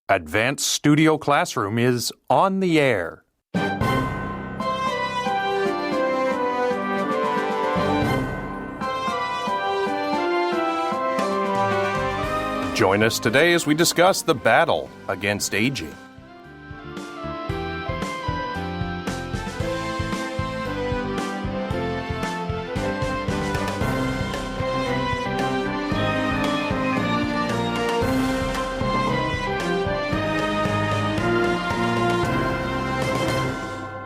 Advanced Studio Classroom is on the air. Join us today as we discuss the battle against aging.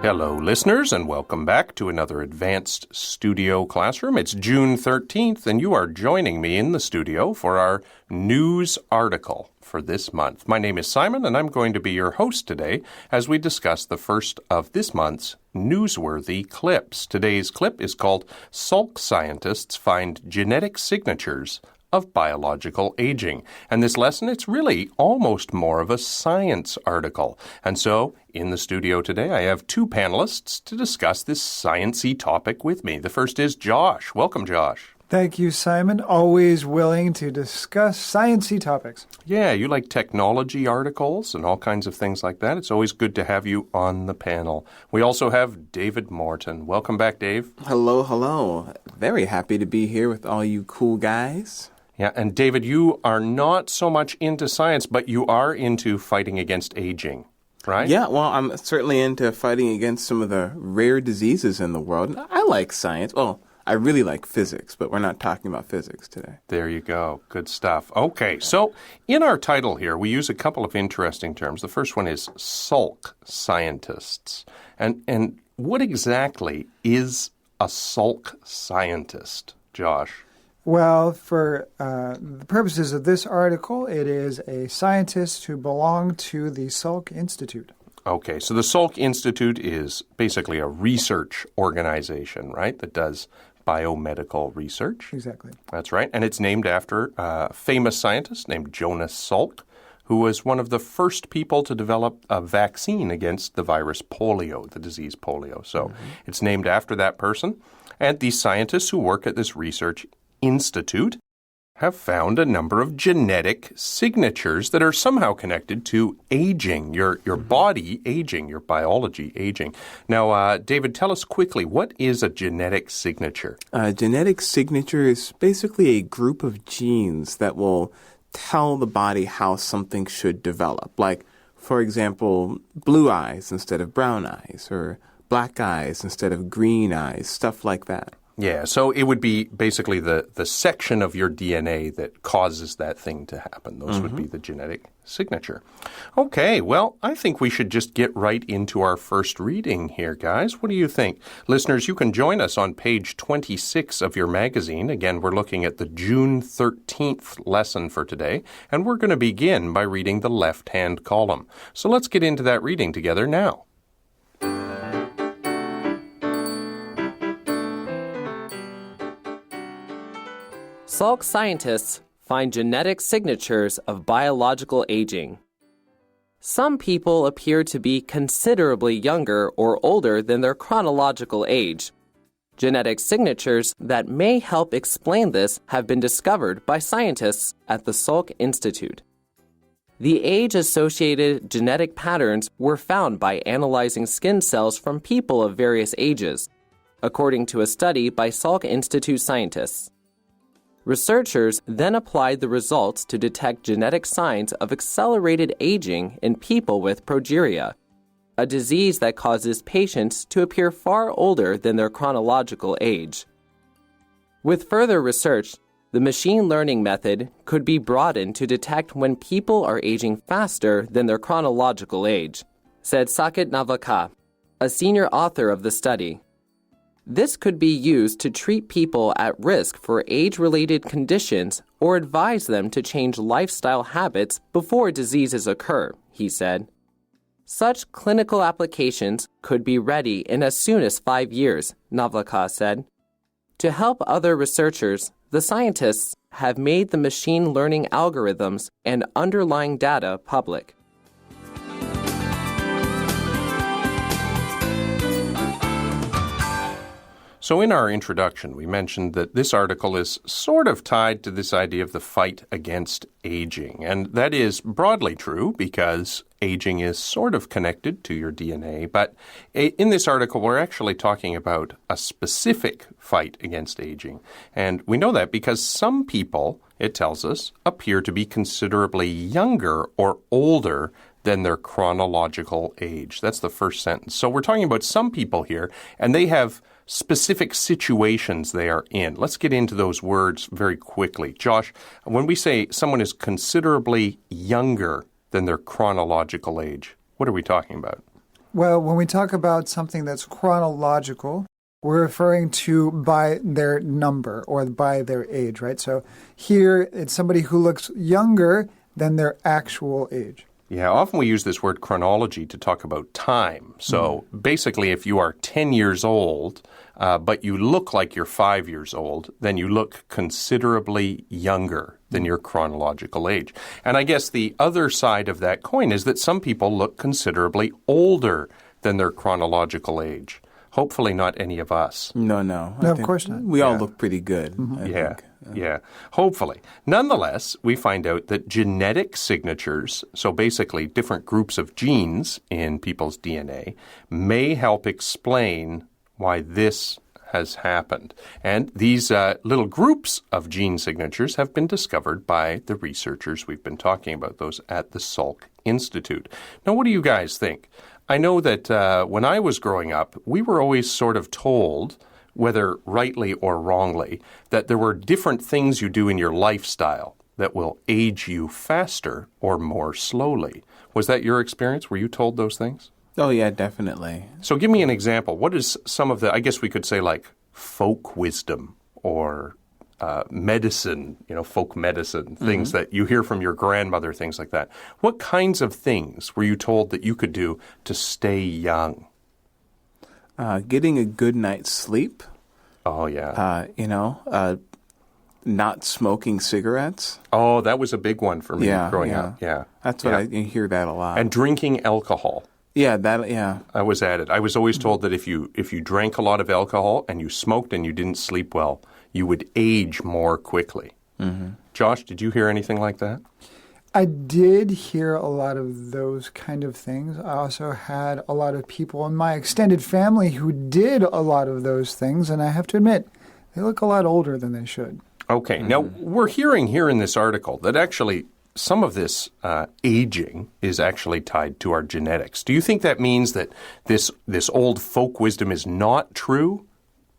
Hello, listeners, and welcome back to another Advanced Studio Classroom. It's June 13th, and you are joining me in the studio for our news article for this month. My name is Simon, and I'm going to be your host today as we discuss the first of this month's newsworthy clips. Today's clip is called Salk Scientists Find Genetic Signatures of Biological Aging. And this lesson, it's really almost more of a science article. And so, in the studio today, I have two panelists to discuss this science-y topic with me. The first is Josh. Welcome, Josh. Thank you, Simon. Always willing to discuss science-y topics. Yeah, you like technology articles and all kinds of things like that. It's always good to have you on the panel. We also have David Morton. Welcome back, Dave. Hello, hello. Very happy to be here with all you cool guys. Yeah, and David, you are not so much into science, but you are into fighting against aging, right? Yeah, well, I'm certainly into fighting against some of the rare diseases in the world. I like science. Well, I really like physics, but we're not talking about physics today. There you go. Good stuff. Okay, so in our title here, we use a couple of interesting terms. The first one is Salk Scientists. And what exactly is a Salk scientist, Josh? Well, for the purposes of this article, it is a scientist who belonged to the Salk Institute. Okay, so the Salk Institute is basically a research organization, right, that does biomedical research. Exactly. That's right, and it's named after a famous scientist named Jonas Salk, who was one of the first people to develop a vaccine against the virus polio, the disease polio. So it's named after that person. And these scientists who work at this research institute have found a number of genetic signatures that are somehow connected to aging, your body aging, your biology aging. Now, David, tell us quickly, what is a genetic signature? A genetic signature is basically a group of genes that will tell the body how something should develop. Like, for example, blue eyes instead of brown eyes, or black eyes instead of green eyes, stuff like that. Yeah, so it would be basically the section of your DNA that causes that thing to happen. Those would be the genetic signature. Okay, well, I think we should just get right into our first reading here, guys. What do you think? Listeners, you can join us on page 26 of your magazine. Again, we're looking at the June 13th lesson for today, and we're going to begin by reading the left-hand column. So let's get into that reading together now. Salk scientists find genetic signatures of biological aging. Some people appear to be considerably younger or older than their chronological age. Genetic signatures that may help explain this have been discovered by scientists at the Salk Institute. The age-associated genetic patterns were found by analyzing skin cells from people of various ages, according to a study by Salk Institute scientists. Researchers then applied the results to detect genetic signs of accelerated aging in people with progeria, a disease that causes patients to appear far older than their chronological age. With further research, the machine learning method could be broadened to detect when people are aging faster than their chronological age, said Saket Navaka, a senior author of the study. This could be used to treat people at risk for age-related conditions or advise them to change lifestyle habits before diseases occur, he said. Such clinical applications could be ready in as soon as 5 years, Navlaka said. To help other researchers, the scientists have made the machine learning algorithms and underlying data public. So in our introduction, we mentioned that this article is sort of tied to this idea of the fight against aging. And that is broadly true because aging is sort of connected to your DNA. But in this article, we're actually talking about a specific fight against aging. And we know that because some people, it tells us, appear to be considerably younger or older than their chronological age. That's the first sentence. So we're talking about some people here, and they have specific situations they are in. Let's get into those words very quickly. Josh, when we say someone is considerably younger than their chronological age, what are we talking about? Well, when we talk about something that's chronological, we're referring to by their number or by their age, right? So here it's somebody who looks younger than their actual age. Yeah, often we use this word chronology to talk about time. So basically, if you are 10 years old, but you look like you're 5 years old, then you look considerably younger than your chronological age. And I guess the other side of that coin is that some people look considerably older than their chronological age. Hopefully not any of us. No. No, of course not. We all look pretty good, I Yeah. think. Yeah, hopefully. Nonetheless, we find out that genetic signatures, so basically different groups of genes in people's DNA, may help explain why this has happened. And these little groups of gene signatures have been discovered by the researchers we've been talking about, those at the Salk Institute. Now, what do you guys think? I know that when I was growing up, we were always sort of told, whether rightly or wrongly, that there were different things you do in your lifestyle that will age you faster or more slowly. Was that your experience? Were you told those things? Oh, yeah, definitely. So give me an example. What is some of the, I guess we could say like folk wisdom or medicine, folk medicine, things that you hear from your grandmother, things like that. What kinds of things were you told that you could do to stay young? Getting a good night's sleep. Oh, yeah. Not smoking cigarettes. Oh, that was a big one for me growing up. Yeah. That's what I hear that a lot. And drinking alcohol. Yeah. I was added. I was always told that if you drank a lot of alcohol and you smoked and you didn't sleep well, you would age more quickly. Mm-hmm. Josh, did you hear anything like that? I did hear a lot of those kind of things. I also had a lot of people in my extended family who did a lot of those things, and I have to admit, they look a lot older than they should. Okay. Now, we're hearing here in this article that actually some of this aging is actually tied to our genetics. Do you think that means that this old folk wisdom is not true,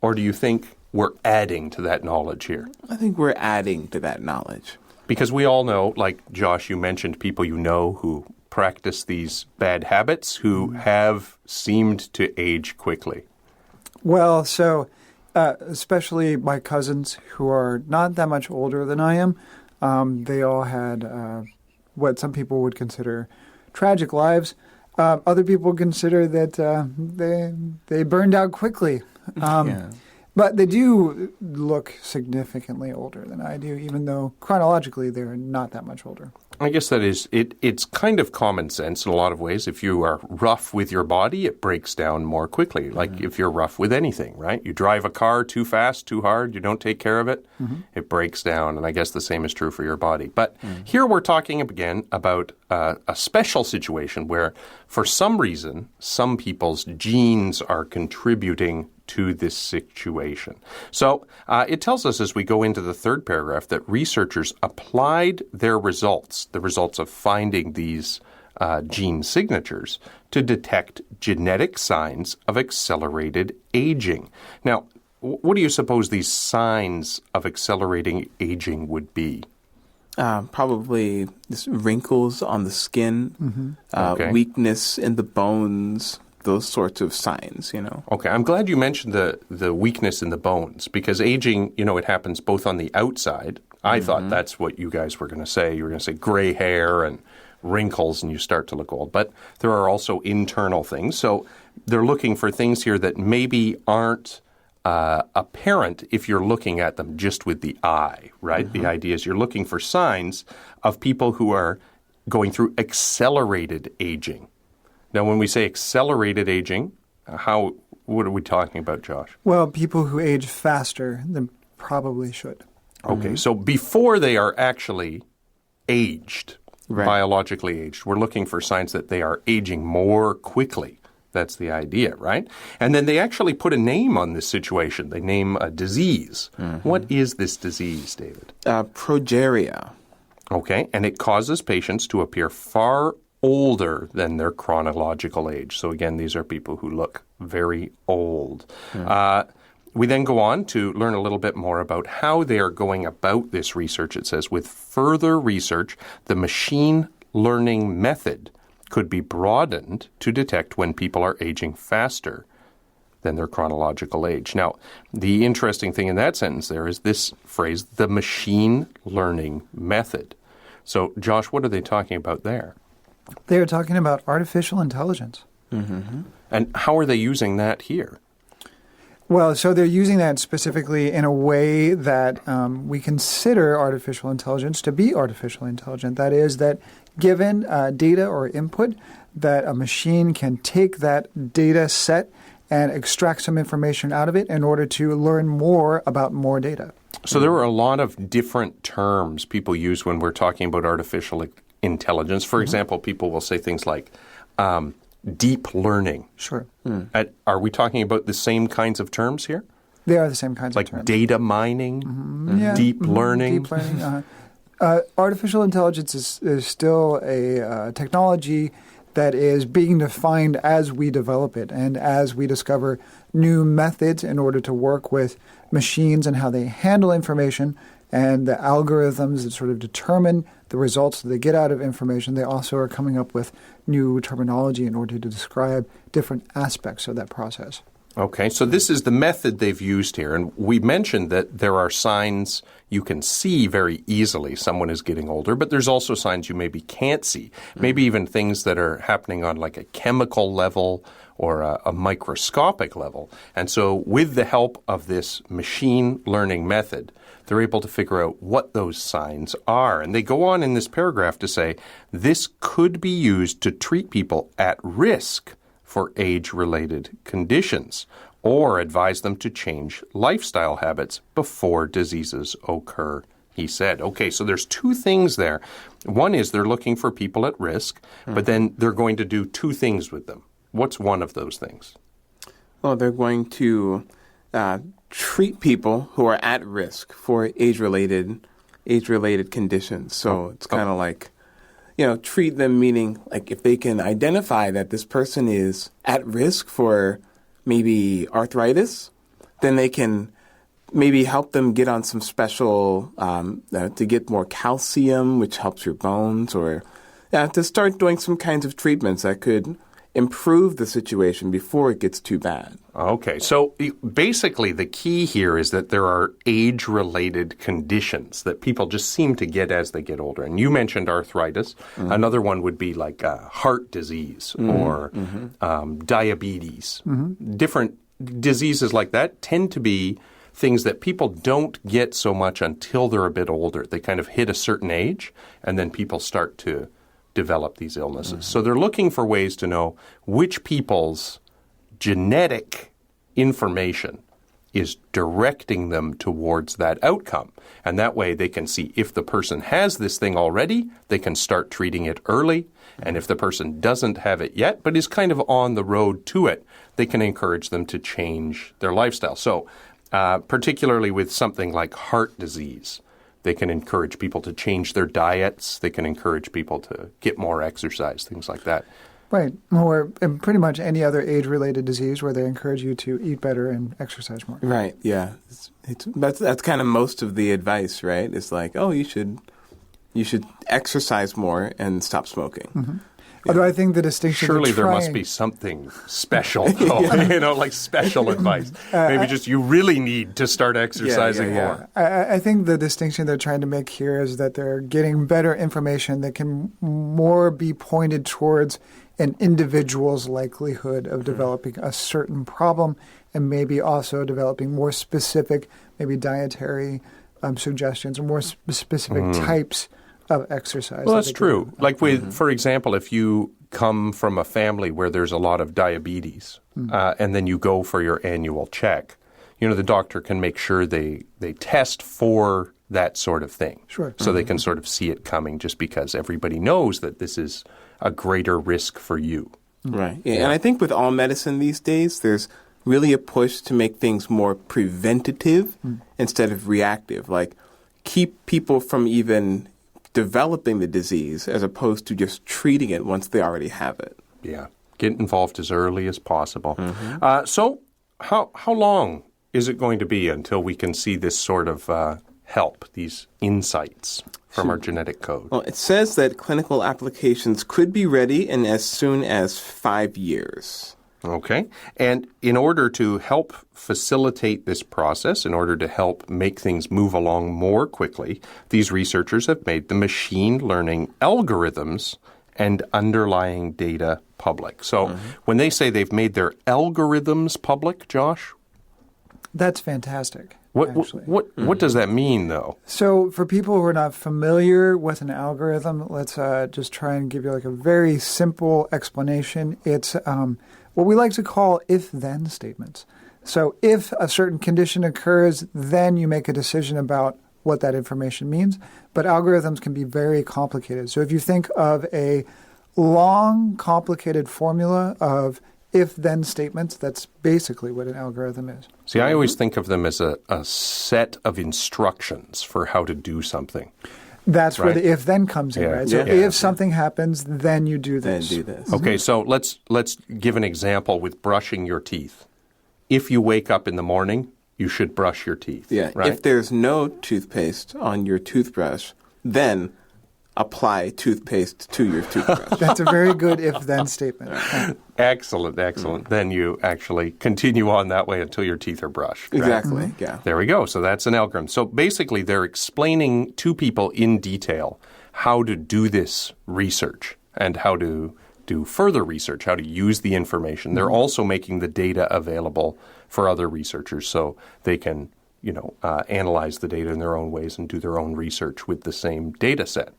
or do you think we're adding to that knowledge here? I think we're adding to that knowledge. Because we all know, like Josh, you mentioned people you know who practice these bad habits who have seemed to age quickly. Well, so especially my cousins who are not that much older than I am, they all had what some people would consider tragic lives. Other people consider that they burned out quickly. But they do look significantly older than I do, even though chronologically they're not that much older. I guess that is, it's kind of common sense in a lot of ways. If you are rough with your body, it breaks down more quickly. Like if you're rough with anything, right? You drive a car too fast, too hard, you don't take care of it, it breaks down. And I guess the same is true for your body. But here we're talking again about a special situation where for some reason, some people's genes are contributing to this situation. So it tells us as we go into the third paragraph that researchers applied their results, the results of finding these gene signatures, to detect genetic signs of accelerated aging. Now, what do you suppose these signs of accelerating aging would be? Probably wrinkles on the skin, weakness in the bones, those sorts of signs, Okay, I'm glad you mentioned the weakness in the bones because aging, it happens both on the outside. I thought that's what you guys were going to say. You were going to say gray hair and wrinkles and you start to look old. But there are also internal things. So they're looking for things here that maybe aren't apparent if you're looking at them just with the eye, right? The idea is you're looking for signs of people who are going through accelerated aging. Now, when we say accelerated aging, how What are we talking about, Josh? Well, people who age faster than probably should. Okay, so before they are actually aged, Right. biologically aged, we're looking for signs that they are aging more quickly. That's the idea, right? And then they actually put a name on this situation. They name a disease. What is this disease, David? Progeria. Okay, and it causes patients to appear far older than their chronological age. So again, these are people who look very old. We then go on to learn a little bit more about how they are going about this research. It says, with further research, the machine learning method could be broadened to detect when people are aging faster than their chronological age. Now, the interesting thing in that sentence there is this phrase, the machine learning method. So, Josh, what are they talking about there? They are talking about artificial intelligence. And how are they using that here? Well, so they're using that specifically in a way that we consider artificial intelligence to be artificially intelligent. That is, that given data or input, that a machine can take that data set and extract some information out of it in order to learn more about more data. So there are a lot of different terms people use when we're talking about artificial intelligence. For example, people will say things like deep learning. Sure. Are we talking about the same kinds of terms here? They are the same kinds Like of terms. data mining, Yeah, deep learning? Deep learning. Artificial intelligence is still a technology that is being defined as we develop it and as we discover new methods in order to work with machines and how they handle information and the algorithms that sort of determine the results that they get out of information. They also are coming up with new terminology in order to describe different aspects of that process. Okay, so this is the method they've used here. And we mentioned that there are signs you can see very easily someone is getting older, but there's also signs you maybe can't see. Maybe even things that are happening on like a chemical level or a microscopic level. And so with the help of this machine learning method, they're able to figure out what those signs are. And they go on in this paragraph to say, this could be used to treat people at risk for age-related conditions, or advise them to change lifestyle habits before diseases occur, he said. Okay, so there's two things there. One is they're looking for people at risk, but then they're going to do two things with them. What's one of those things? Well, they're going to treat people who are at risk for age-related conditions. So it's kind of like, treat them, meaning like if they can identify that this person is at risk for maybe arthritis, then they can maybe help them get on some special, to get more calcium, which helps your bones, or to start doing some kinds of treatments that could improve the situation before it gets too bad. Okay, so basically the key here is that there are age-related conditions that people just seem to get as they get older. And you mentioned arthritis. Another one would be like heart disease or diabetes. Different diseases like that tend to be things that people don't get so much until they're a bit older. They kind of hit a certain age, and then people start to develop these illnesses. So they're looking for ways to know which people's genetic information is directing them towards that outcome. And that way they can see if the person has this thing already, they can start treating it early. And if the person doesn't have it yet, but is kind of on the road to it, they can encourage them to change their lifestyle. So particularly with something like heart disease, they can encourage people to change their diets. They can encourage people to get more exercise, things like that. Right. Or in pretty much any other age-related disease where they encourage you to eat better and exercise more. Right, yeah. That's kind of most of the advice, right? It's like, oh, you should exercise more and stop smoking. Although I think the distinction Surely there must be something special, though, like special advice. Maybe just you really need to start exercising more. I think the distinction they're trying to make here is that they're getting better information that can more be pointed towards an individual's likelihood of developing a certain problem and maybe also developing more specific, maybe dietary suggestions or more specific types of exercise. Well, that's true. Like with, for example, if you come from a family where there's a lot of diabetes, and then you go for your annual check, the doctor can make sure they test for that sort of thing. Sure. So they can sort of see it coming just because everybody knows that this is a greater risk for you. Right. Yeah. And I think with all medicine these days, there's really a push to make things more preventative instead of reactive. Like keep people from even developing the disease as opposed to just treating it once they already have it. Yeah. Get involved as early as possible. So how long is it going to be until we can see this sort of help, these insights from our genetic code? Well, it says that clinical applications could be ready in as soon as 5 years. Okay. And in order to help facilitate this process, in order to help make things move along more quickly, these researchers have made the machine learning algorithms and underlying data public. So when they say they've made their algorithms public, Josh? That's fantastic. What does that mean, though? So for people who are not familiar with an algorithm, let's just try and give you like a very simple explanation. It's what we like to call if-then statements. So if a certain condition occurs, then you make a decision about what that information means. But algorithms can be very complicated. So if you think of a long, complicated formula of if-then statements, that's basically what an algorithm is. See, I always think of them as a set of instructions for how to do something. That's right? where the if-then comes in, right? So if something happens, then you do this. Then do this. Okay, so let's give an example with brushing your teeth. If you wake up in the morning, you should brush your teeth. Yeah. Right? If there's no toothpaste on your toothbrush, then apply toothpaste to your toothbrush. That's a very good if-then statement. Excellent. Then you actually continue on that way until your teeth are brushed. Right? Exactly, yeah. There we go. So that's an algorithm. So basically they're explaining to people in detail how to do this research and how to do further research, how to use the information. They're also making the data available for other researchers so they can, analyze the data in their own ways and do their own research with the same data set.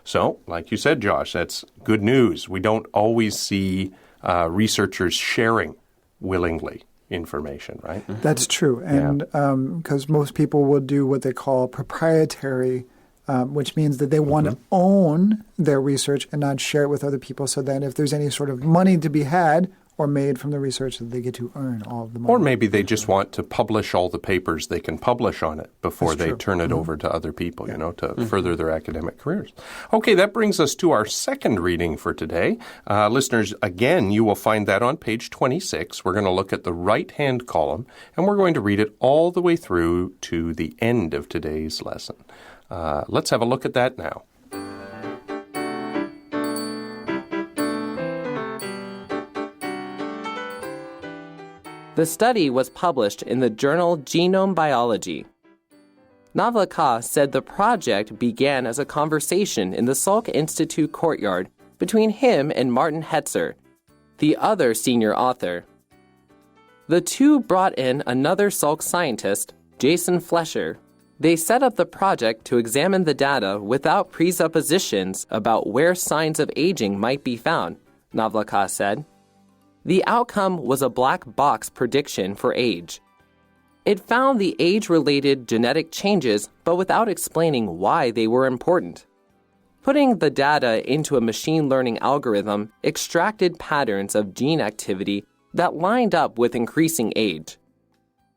So, like you said, Josh, that's good news. We don't always see researchers sharing willingly information, right? That's true. And because most people will do what they call proprietary, which means that they want to own their research and not share it with other people. So then if there's any sort of money to be had or made from the research, that they get to earn all of the money. Or maybe they just want to publish all the papers they can publish on it before they turn it over to other people, to further their academic careers. Okay, that brings us to our second reading for today. Listeners, again, you will find that on page 26. We're going to look at the right-hand column, and we're going to read it all the way through to the end of today's lesson. Let's have a look at that now. The study was published in the journal Genome Biology. Navlaka said the project began as a conversation in the Salk Institute courtyard between him and Martin Hetzer, the other senior author. The two brought in another Salk scientist, Jason Flesher. They set up the project to examine the data without presuppositions about where signs of aging might be found, Navlaka said. The outcome was a black box prediction for age. It found the age-related genetic changes, but without explaining why they were important. Putting the data into a machine learning algorithm extracted patterns of gene activity that lined up with increasing age.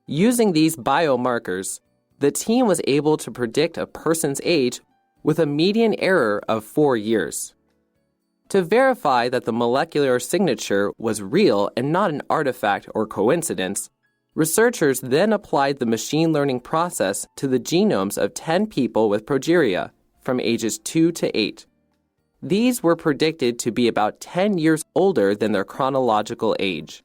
Using these biomarkers, the team was able to predict a person's age with a median error of 4 years. To verify that the molecular signature was real and not an artifact or coincidence, researchers then applied the machine learning process to the genomes of 10 people with progeria from ages 2 to 8. These were predicted to be about 10 years older than their chronological age.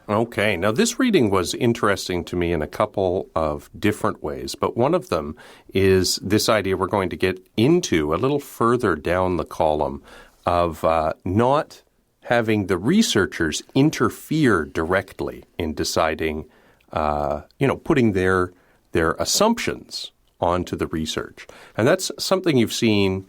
Okay, now this reading was interesting to me in a couple of different ways, but one of them is this idea we're going to get into a little further down the column of not having the researchers interfere directly in deciding, putting their assumptions onto the research. And that's something you've seen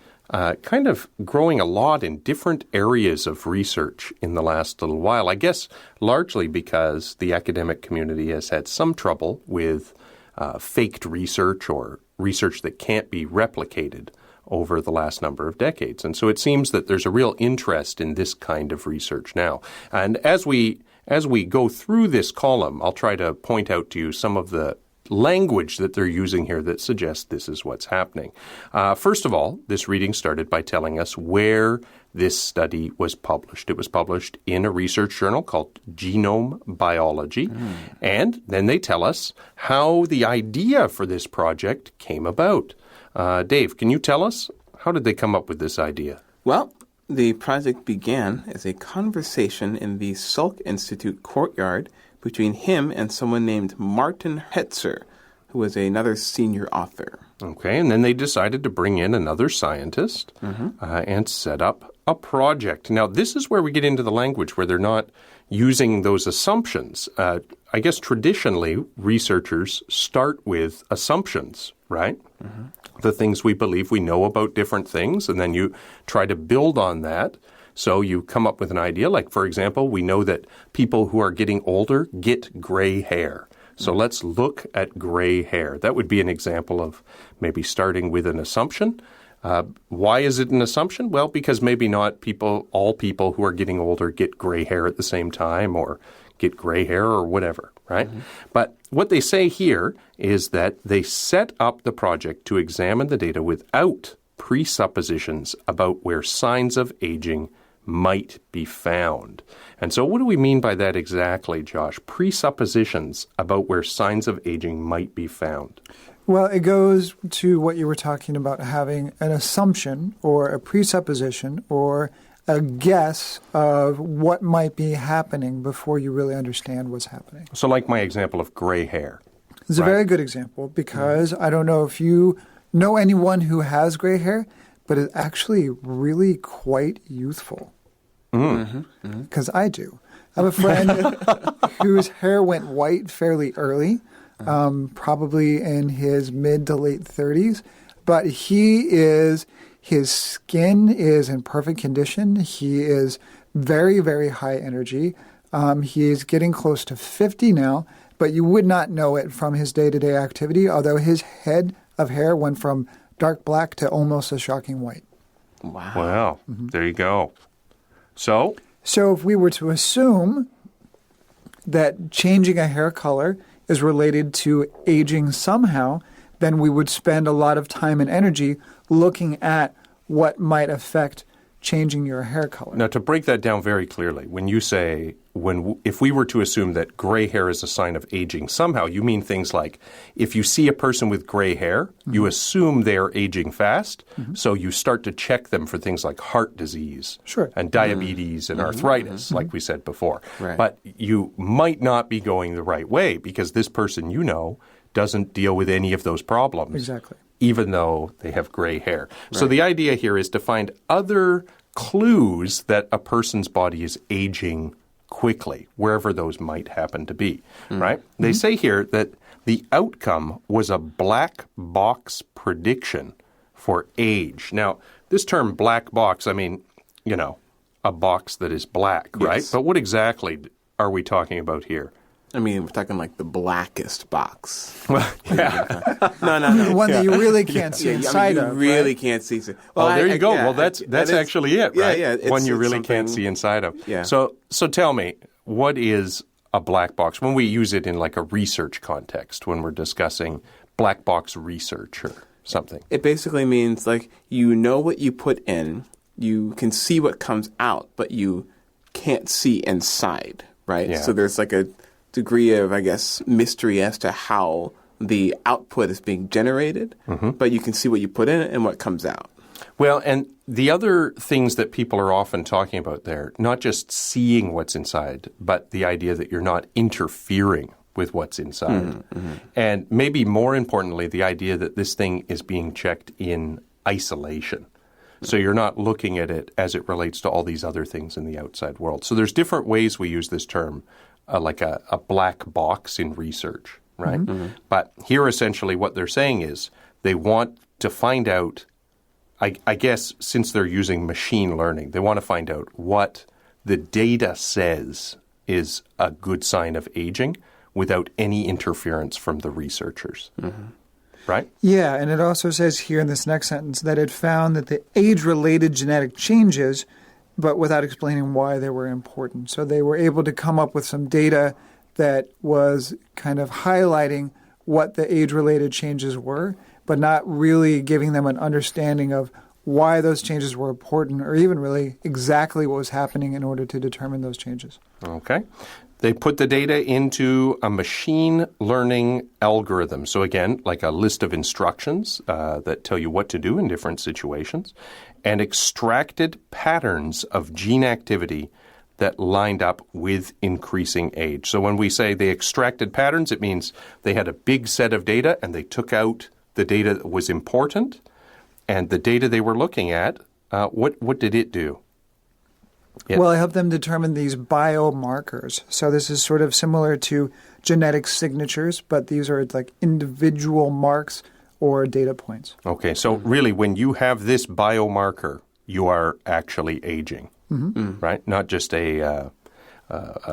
kind of growing a lot in different areas of research in the last little while. I guess largely because the academic community has had some trouble with faked research or research that can't be replicated over the last number of decades. And so it seems that there's a real interest in this kind of research now. And as we go through this column, I'll try to point out to you some of the language that they're using here that suggests this is what's happening. First of all, this reading started by telling us where this study was published. It was published in a research journal called Genome Biology. And then they tell us how the idea for this project came about. Dave, can you tell us, how did they come up with this idea? Well, the project began as a conversation in the Salk Institute courtyard between him and someone named Martin Hetzer, who was another senior author. Okay, and then they decided to bring in another scientist and set up a project. Now, this is where we get into the language where they're not using those assumptions. I guess traditionally, researchers start with assumptions, right? The things we believe we know about different things, and then you try to build on that. So you come up with an idea, like, for example, we know that people who are getting older get gray hair. So let's look at gray hair. That would be an example of maybe starting with an assumption. Why is it an assumption? Well, because maybe not all people who are getting older get gray hair at the same time or get gray hair or whatever, right? But what they say here is that they set up the project to examine the data without presuppositions about where signs of aging might be found. And so what do we mean by that exactly, Josh? Presuppositions about where signs of aging might be found. Well, it goes to what you were talking about, having an assumption or a presupposition or a guess of what might be happening before you really understand what's happening. So like my example of gray hair. It's a very good example because I don't know if you know anyone who has gray hair, but it's actually really quite youthful. Because I do. I have a friend whose hair went white fairly early, probably in his mid to late 30s. But his skin is in perfect condition. He is very, very high energy. He is getting close to 50 now, but you would not know it from his day-to-day activity, although his head of hair went from dark black to almost a shocking white. Wow. There you go. So if we were to assume that changing a hair color is related to aging somehow, then we would spend a lot of time and energy looking at what might affect changing your hair color. Now, to break that down very clearly, when you say, if we were to assume that gray hair is a sign of aging somehow, you mean things like if you see a person with gray hair, you assume they are aging fast, so you start to check them for things like heart disease and diabetes and arthritis, like we said before. Right. But you might not be going the right way because this person you know doesn't deal with any of those problems. Exactly. Even though they have gray hair. Right. So the idea here is to find other clues that a person's body is aging quickly, wherever those might happen to be, right? They say here that the outcome was a black box prediction for age. Now, this term black box, I mean, a box that is black, right? Yes. But what exactly are we talking about here? I mean, we're talking like the blackest box. Well, yeah. No. One that you really can't see inside you of. really right? can't see. Well, there you go. Well, that's actually it, right? Yeah. One you it's really can't something- see inside of. Yeah. So tell me, what is a black box when we use it in like a research context, when we're discussing black box research or something? It basically means like you know what you put in, you can see what comes out, but you can't see inside, right? Yeah. So there's like a degree of, I guess, mystery as to how the output is being generated, but you can see what you put in and what comes out. Well, and the other things that people are often talking about there, not just seeing what's inside, but the idea that you're not interfering with what's inside. And maybe more importantly, the idea that this thing is being checked in isolation. So you're not looking at it as it relates to all these other things in the outside world. So there's different ways we use this term, like a black box in research, right? But here essentially what they're saying is they want to find out, I guess since they're using machine learning, they want to find out what the data says is a good sign of aging without any interference from the researchers. Right? Yeah, and it also says here in this next sentence that it found that the age-related genetic changes, but without explaining why they were important. So they were able to come up with some data that was kind of highlighting what the age-related changes were, but not really giving them an understanding of why those changes were important or even really exactly what was happening in order to determine those changes. Okay. They put the data into a machine learning algorithm. So again, like a list of instructions that tell you what to do in different situations, and extracted patterns of gene activity that lined up with increasing age. So when we say they extracted patterns, it means they had a big set of data and they took out the data that was important, and the data they were looking at, what did it do? Yeah. Well, it helped them determine these biomarkers. So this is sort of similar to genetic signatures, but these are like individual marks or data points. Okay, so really when you have this biomarker, you are actually aging, right? Not just a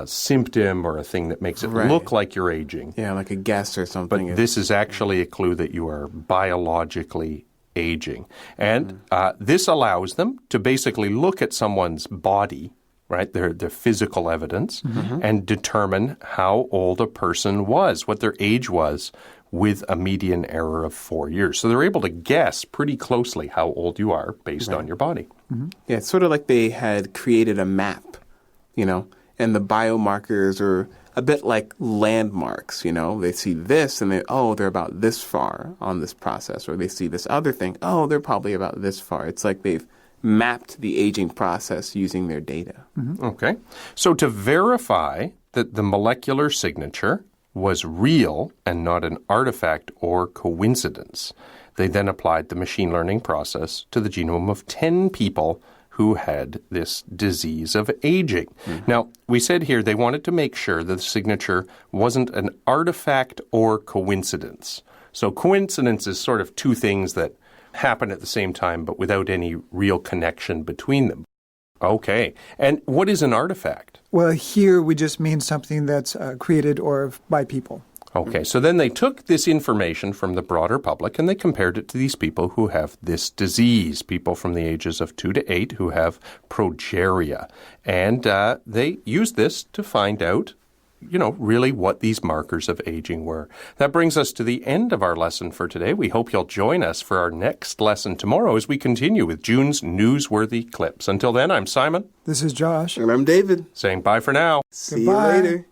symptom or a thing that makes it look like you're aging. Yeah, like a guess or something. But this is actually a clue that you are biologically aging. And this allows them to basically look at someone's body, right, their physical evidence, and determine how old a person was, what their age was, with a median error of 4 years. So they're able to guess pretty closely how old you are based on your body. Yeah, it's sort of like they had created a map, and the biomarkers are a bit like landmarks, They see this and they're about this far on this process. Or they see this other thing, they're probably about this far. It's like they've mapped the aging process using their data. Okay. So to verify that the molecular signature was real and not an artifact or coincidence, they then applied the machine learning process to the genome of 10 people who had this disease of aging. Now, we said here they wanted to make sure that the signature wasn't an artifact or coincidence. So coincidence is sort of two things that happen at the same time but without any real connection between them. Okay. And what is an artifact? Well, here we just mean something that's created or by people. Okay, so then they took this information from the broader public and they compared it to these people who have this disease, people from the ages of 2 to 8 who have progeria. And they used this to find out, really what these markers of aging were. That brings us to the end of our lesson for today. We hope you'll join us for our next lesson tomorrow as we continue with June's newsworthy clips. Until then, I'm Simon. This is Josh. And I'm David. Saying bye for now. See Goodbye. you later.